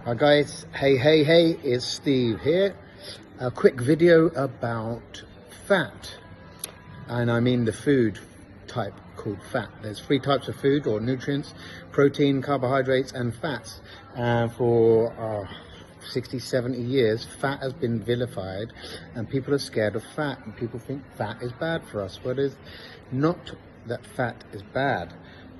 Hi guys, hey, it's Steve here. A quick video about fat, and I mean the food type called fat. There's three types of food or nutrients: protein, carbohydrates and fats. And for 60, 70 years, fat has been vilified and people are scared of fat, and people think fat is bad for us. But it's not that fat is bad.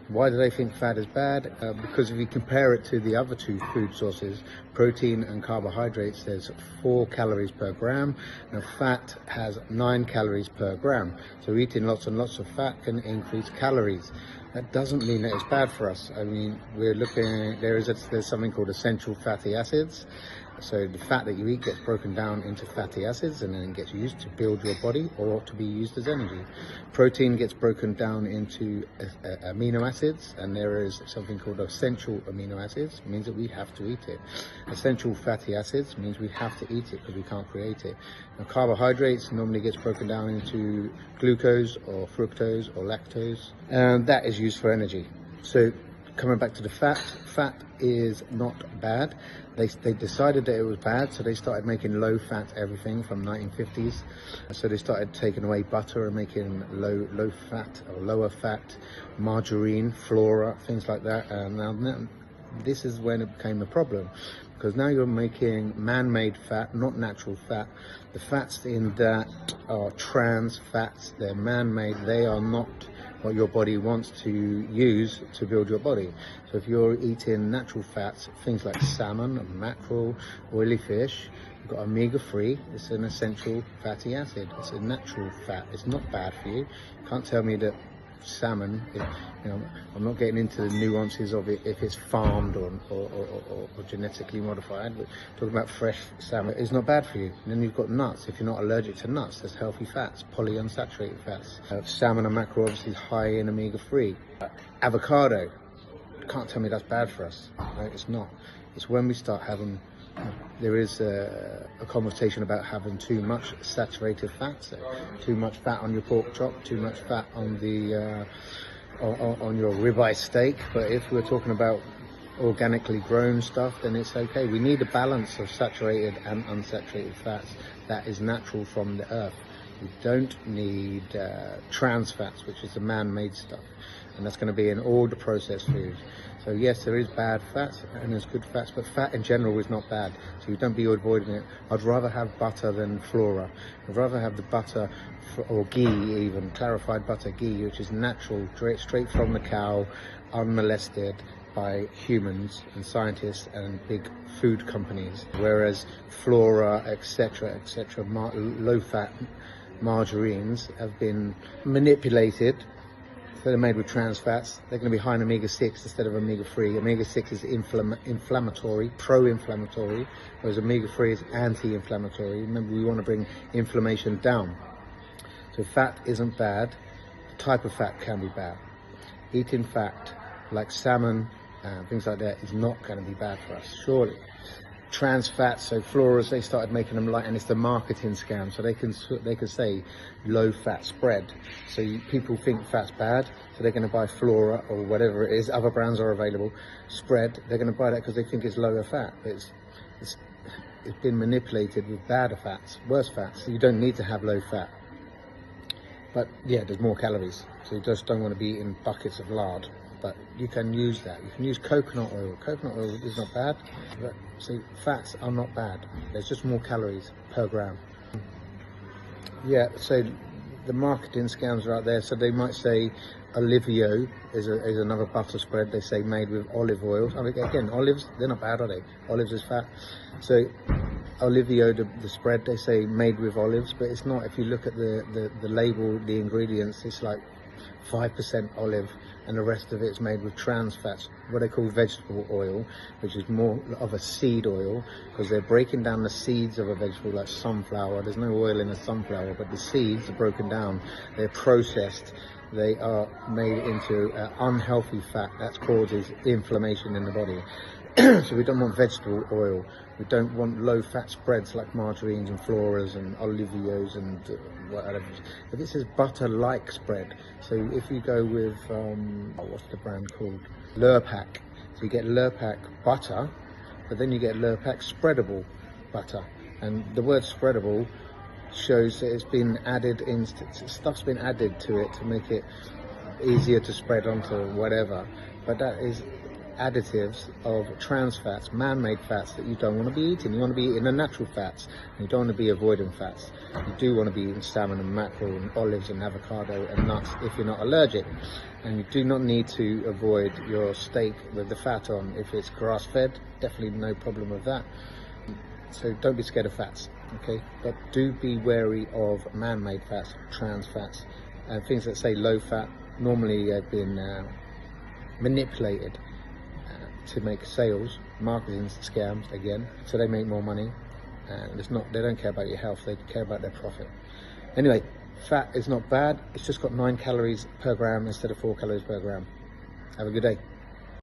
Why do they think fat is bad? Because if you compare it to the other two food sources, protein and carbohydrates, there's 4 calories per gram. Now fat has 9 calories per gram. So eating lots and lots of fat can increase calories. That doesn't mean that it's bad for us. I mean, we're looking, there's something called essential fatty acids. So the fat that you eat gets broken down into fatty acids and then gets used to build your body or to be used as energy. Protein gets broken down into amino acids, and there is something called essential amino acids. It means that we have to eat it. Essential fatty acids means we have to eat it because we can't create it. Now carbohydrates normally gets broken down into glucose or fructose or lactose, and that is used for energy. So coming back to the fat is not bad. They decided that it was bad, so they started making low fat everything from 1950s. So they started taking away butter and making low fat or lower fat margarine, flora, things like that. And now this is when it became a problem, because now you're making man-made fat, not natural fat. The fats in that are trans fats. They're man-made. They are not what your body wants to use to build your body. So if you're eating natural fats, things like salmon, mackerel, oily fish, you've got omega-3. It's an essential fatty acid. It's a natural fat. It's not bad for you. You can't tell me that salmon, I'm not getting into the nuances of it, if it's farmed or genetically modified, but talking about fresh salmon, it's not bad for you. And then you've got nuts. If you're not allergic to nuts, there's healthy fats, polyunsaturated fats. Salmon and mackerel obviously high in omega-3. Avocado, can't tell me that's bad for us. Right? It's not. It's when we start having, there is a conversation about having too much saturated fat, so too much fat on your pork chop, too much fat on the on your ribeye steak. But if we're talking about organically grown stuff, then it's okay. We need a balance of saturated and unsaturated fats that is natural from the earth. We don't need trans fats, which is the man-made stuff, and that's going to be in all the processed foods. So yes, there is bad fats and there's good fats, but fat in general is not bad, so you don't be avoiding it. I'd rather have butter than flora. I'd rather have the butter or ghee, even clarified butter, ghee, which is natural, straight from the cow, unmolested by humans and scientists and big food companies, whereas flora, etc., low fat margarines have been manipulated. So they're made with trans fats. They're going to be high in omega-6 instead of omega-3. Omega-6 is inflammatory, pro-inflammatory, whereas omega-3 is anti-inflammatory. Remember, we want to bring inflammation down. So fat isn't bad. The type of fat can be bad. Eating fat like salmon and things like that is not going to be bad for us, surely. Trans fats, so floras, they started making them light, and it's the marketing scam. So they can say low fat spread. So people think fat's bad, so they're going to buy flora or whatever it is. Other brands are available. Spread, they're going to buy that because they think it's lower fat. But it's been manipulated with bad fats, worse fats. So you don't need to have low fat. But yeah, there's more calories. So you just don't want to be eating buckets of lard. But you can use that. You can use coconut oil. Coconut oil is not bad. But see, fats are not bad. There's just more calories per gram. Yeah, so the marketing scams are out there. So they might say Olivio is another butter spread. They say made with olive oil. I mean, again, olives, they're not bad, are they? Olives is fat. So Olivio, the spread, they say made with olives, but it's not. If you look at the label, the ingredients, it's like 5% olive, and the rest of it is made with trans fats, what they call vegetable oil, which is more of a seed oil, because they're breaking down the seeds of a vegetable like sunflower. There's no oil in a sunflower, but the seeds are broken down, they're processed, they are made into unhealthy fat that causes inflammation in the body. So we don't want vegetable oil. We don't want low fat spreads like margarines and floras and olivios and whatever. But this is butter-like spread. So if you go with, what's the brand called? Lurpak. So you get Lurpak butter, but then you get Lurpak spreadable butter, and the word spreadable shows that it's been added in, stuff's been added to it to make it easier to spread onto whatever, but that is additives of trans fats, man-made fats that you don't want to be eating. You want to be eating the natural fats, and you don't want to be avoiding fats. You do want to be eating salmon and mackerel and olives and avocado and nuts if you're not allergic, and you do not need to avoid your steak with the fat on. If it's grass-fed, definitely no problem with that. So don't be scared of fats, okay? But do be wary of man-made fats, trans fats, and things that say low fat normally have been manipulated to make sales, marketing scams again, so they make more money, and they don't care about your health, they care about their profit. Anyway, fat is not bad, it's just got 9 calories per gram instead of 4 calories per gram. Have a good day.